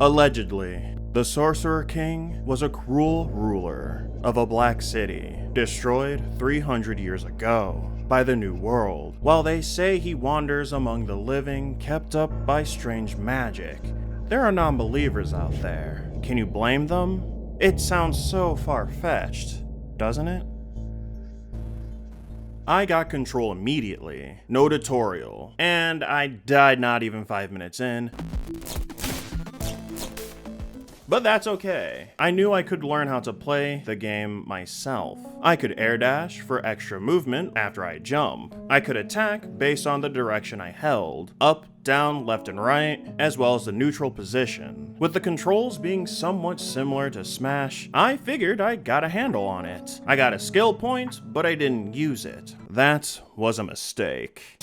Allegedly, the Sorcerer King was a cruel ruler of a black city, destroyed 300 years ago by the New World. While they say he wanders among the living, kept up by strange magic, there are non-believers out there. Can you blame them? It sounds so far-fetched, doesn't it? I got control immediately, no tutorial, and I died not even 5 minutes in. But that's okay. I knew I could learn how to play the game myself. I could air dash for extra movement after I jump. I could attack based on the direction I held, up, down, left, and right, as well as the neutral position. With the controls being somewhat similar to Smash, I figured I got a handle on it. I got a skill point, but I didn't use it. That was a mistake.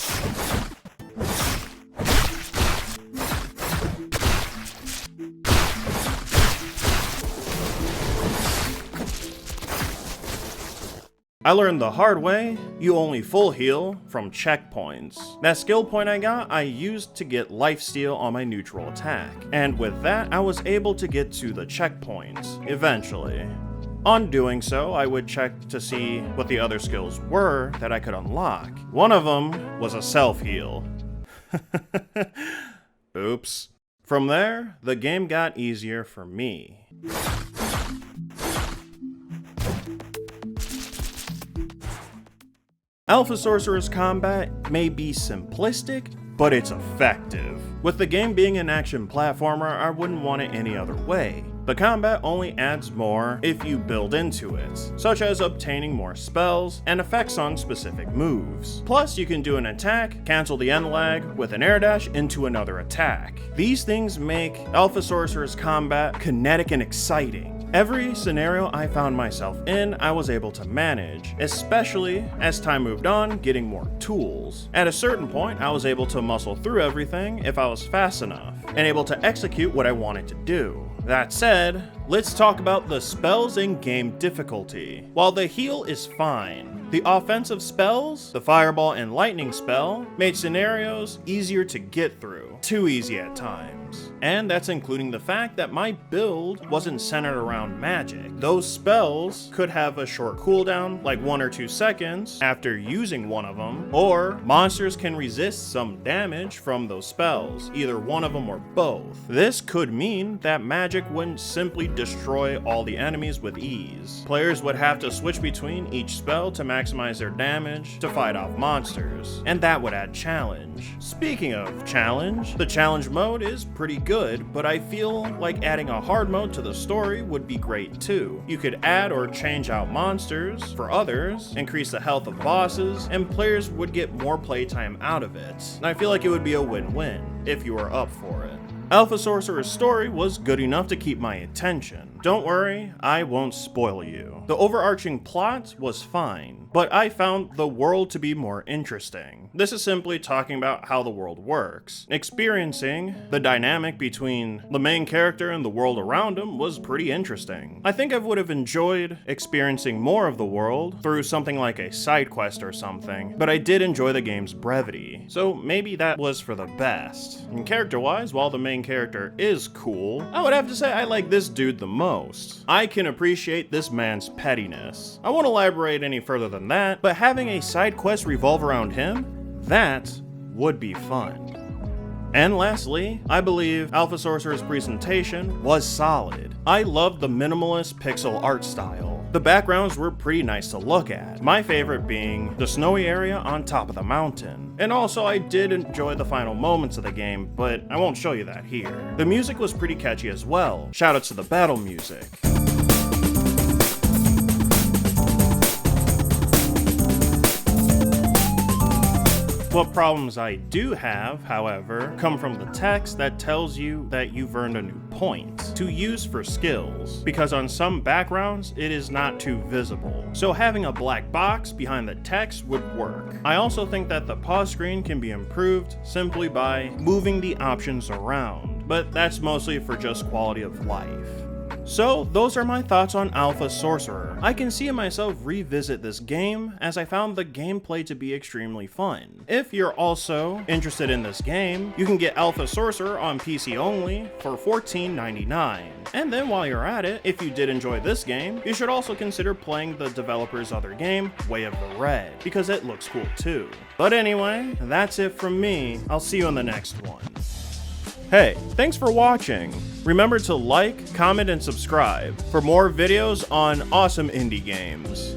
I learned the hard way, you only full heal from checkpoints. That skill point I got, I used to get lifesteal on my neutral attack. And with that, I was able to get to the checkpoints, eventually. On doing so, I would check to see what the other skills were that I could unlock. One of them was a self-heal. Oops. From there, the game got easier for me. Alpha Sorcerer's combat may be simplistic, but it's effective. With the game being an action platformer, I wouldn't want it any other way. The combat only adds more if you build into it, such as obtaining more spells and effects on specific moves. Plus, you can do an attack, cancel the end lag with an air dash into another attack. These things make Alpha Sorcerer's combat kinetic and exciting. Every scenario I found myself in, I was able to manage, especially as time moved on, getting more tools. At a certain point, I was able to muscle through everything if I was fast enough, and able to execute what I wanted to do. That said, let's talk about the spells and game difficulty. While the heal is fine, the offensive spells, the fireball and lightning spell, made scenarios easier to get through, too easy at times. And that's including the fact that my build wasn't centered around magic. Those spells could have a short cooldown, like 1 or 2 seconds, after using one of them, or monsters can resist some damage from those spells, either one of them or both. This could mean that magic wouldn't simply destroy all the enemies with ease. Players would have to switch between each spell to maximize their damage to fight off monsters, and that would add challenge. Speaking of challenge, the challenge mode is pretty good, but I feel like adding a hard mode to the story would be great too. You could add or change out monsters for others, increase the health of bosses, and players would get more playtime out of it. And I feel like it would be a win-win if you were up for it. Alpha Sorcerer's story was good enough to keep my attention. Don't worry, I won't spoil you. The overarching plot was fine, but I found the world to be more interesting. This is simply talking about how the world works. Experiencing the dynamic between the main character and the world around him was pretty interesting. I think I would have enjoyed experiencing more of the world through something like a side quest or something, but I did enjoy the game's brevity, so maybe that was for the best. And character-wise, while the main character is cool, I would have to say I like this dude the most. I can appreciate this man's pettiness. I won't elaborate any further than that, but having a side quest revolve around him, that would be fun. And lastly, I believe Alpha Sorcerer's presentation was solid. I loved the minimalist pixel art style. The backgrounds were pretty nice to look at, my favorite being the snowy area on top of the mountain. And also I did enjoy the final moments of the game, but I won't show you that here. The music was pretty catchy as well. Shoutouts to the battle music. What problems I do have, however, come from the text that tells you that you've earned a new point to use for skills, because on some backgrounds it is not too visible. So having a black box behind the text would work. I also think that the pause screen can be improved simply by moving the options around, but that's mostly for just quality of life. So those are my thoughts on Alpha Sorcerer. I can see myself revisit this game as I found the gameplay to be extremely fun. If you're also interested in this game, you can get Alpha Sorcerer on PC only for $14.99. And then while you're at it, if you did enjoy this game, you should also consider playing the developer's other game, Way of the Red, because it looks cool too. But anyway, that's it from me. I'll see you in the next one. Hey, thanks for watching. Remember to like, comment, and subscribe for more videos on awesome indie games.